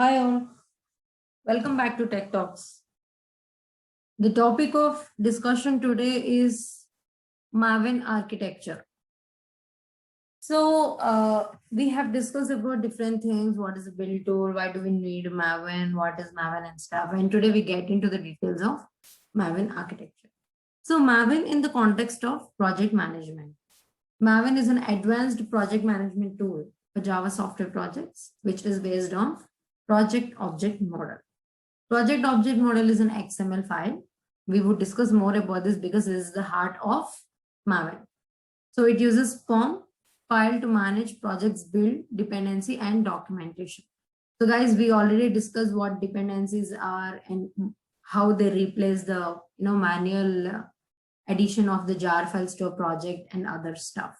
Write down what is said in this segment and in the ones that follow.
Hi all, welcome back to Tech Talks. The topic of discussion today is Maven architecture. So we have discussed about different things. What is a build tool? Why do we need Maven? What is Maven and stuff? And today we get into the details of Maven architecture. So Maven in the context of project management. Maven is an advanced project management tool for Java software projects, which is based on project object model. Project object model is an XML file. We would discuss more about this because this is the heart of Maven. So it uses POM file to manage projects build, dependency, and documentation. So guys, we already discussed what dependencies are and how they replace the manual addition of the jar files to a project and other stuff.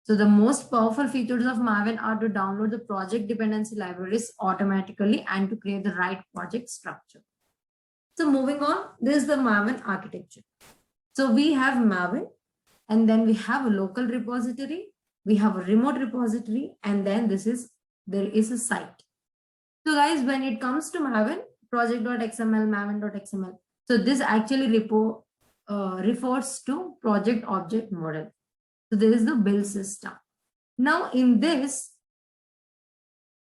So the most powerful features of Maven are to download the project dependency libraries automatically and to create the right project structure. So moving on, this is the Maven architecture. So we have Maven, and then we have a local repository, we have a remote repository, and then there is a site. So guys, when it comes to Maven, project.xml, maven.xml, so this actually refers to project object model. So there is the build system. Now in this,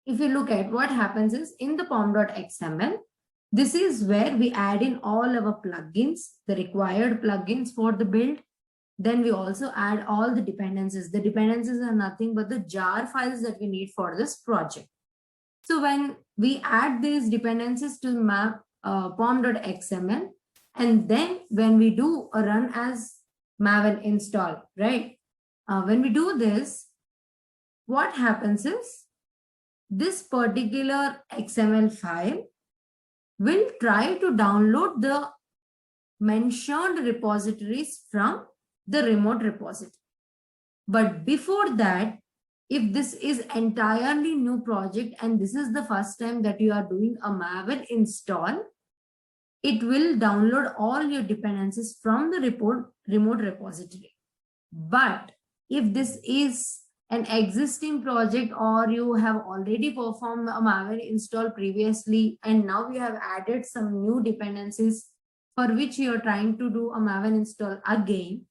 if you look at what happens is in the pom.xml, this is where we add in all our plugins, the required plugins for the build. Then we also add all the dependencies. The dependencies are nothing but the jar files that we need for this project. So when we add these dependencies to pom.xml, and then when we do a run as Maven install, right? When we do this, what happens is this particular XML file will try to download the mentioned repositories from the remote repository. But before that, if this is entirely new project and this is the first time that you are doing a Maven install, it will download all your dependencies from the remote repository. But if this is an existing project or you have already performed a Maven install previously and now you have added some new dependencies for which you are trying to do a Maven install again,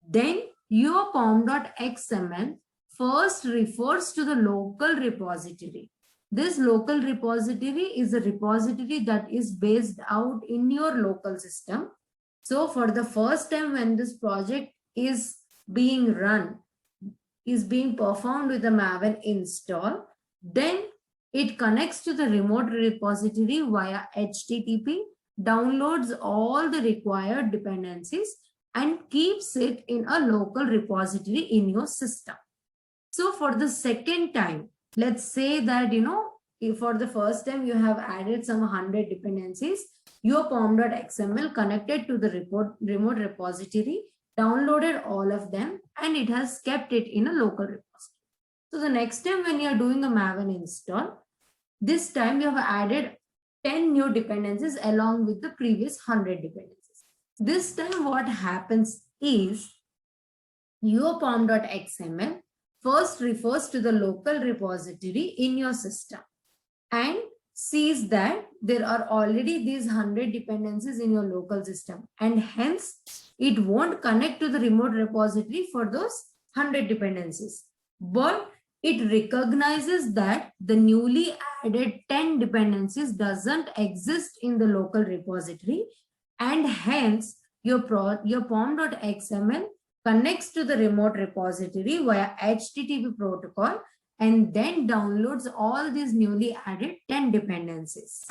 then your pom.xml first refers to the local repository. This local repository is a repository that is based out in your local system. So for the first time when this project is being run, is being performed with a Maven install, then it connects to the remote repository via HTTP, downloads all the required dependencies and keeps it in a local repository in your system. So for the second time, let's say that, if for the first time you have added some 100 dependencies, your pom.xml connected to the remote repository, downloaded all of them, and it has kept it in a local repository. So the next time when you are doing a Maven install, this time you have added 10 new dependencies along with the previous 100 dependencies. This time what happens is your pom.xml first refers to the local repository in your system and sees that there are already these 100 dependencies in your local system, and hence it won't connect to the remote repository for those 100 dependencies. But it recognizes that the newly added 10 dependencies doesn't exist in the local repository, and hence your pom.xml connects to the remote repository via HTTP protocol and then downloads all these newly added 10 dependencies.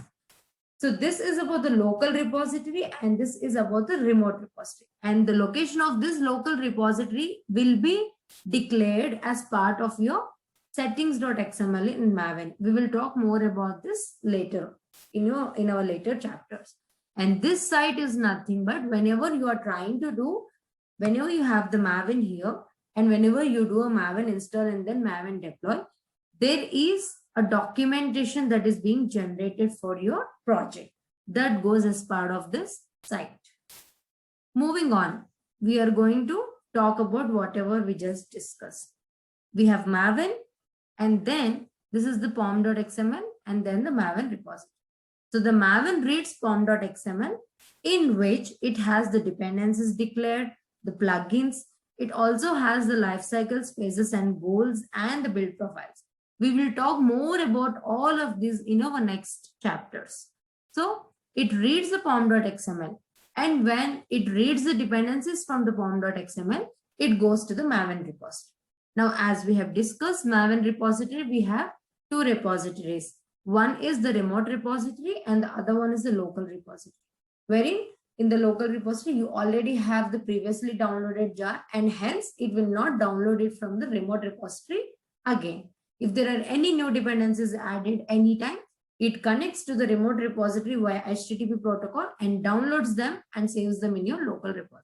So this is about the local repository and this is about the remote repository. And the location of this local repository will be declared as part of your settings.xml in Maven. We will talk more about this later in our later chapters. And this site is nothing but whenever you are trying to do, whenever you have the Maven here, and whenever you do a Maven install and then Maven deploy, there is a documentation that is being generated for your project that goes as part of this site. Moving on, we are going to talk about whatever we just discussed. We have Maven, and then this is the pom.xml, and then the Maven repository. So the Maven reads pom.xml, in which it has the dependencies declared, the plugins. It also has the lifecycle spaces and goals and the build profiles. We will talk more about all of these in our next chapters. So it reads the pom.xml, and when it reads the dependencies from the pom.xml, it goes to the Maven repository. Now, as we have discussed, Maven repository, we have two repositories. One is the remote repository and the other one is the local repository. Wherein in the local repository, you already have the previously downloaded jar, and hence it will not download it from the remote repository again. If there are any new dependencies added anytime, it connects to the remote repository via HTTP protocol and downloads them and saves them in your local repository.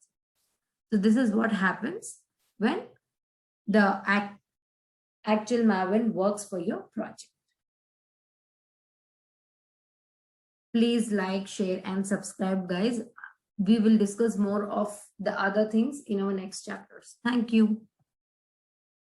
So this is what happens when the actual Maven works for your project. Please like, share, and subscribe, guys. We will discuss more of the other things in our next chapters. Thank you.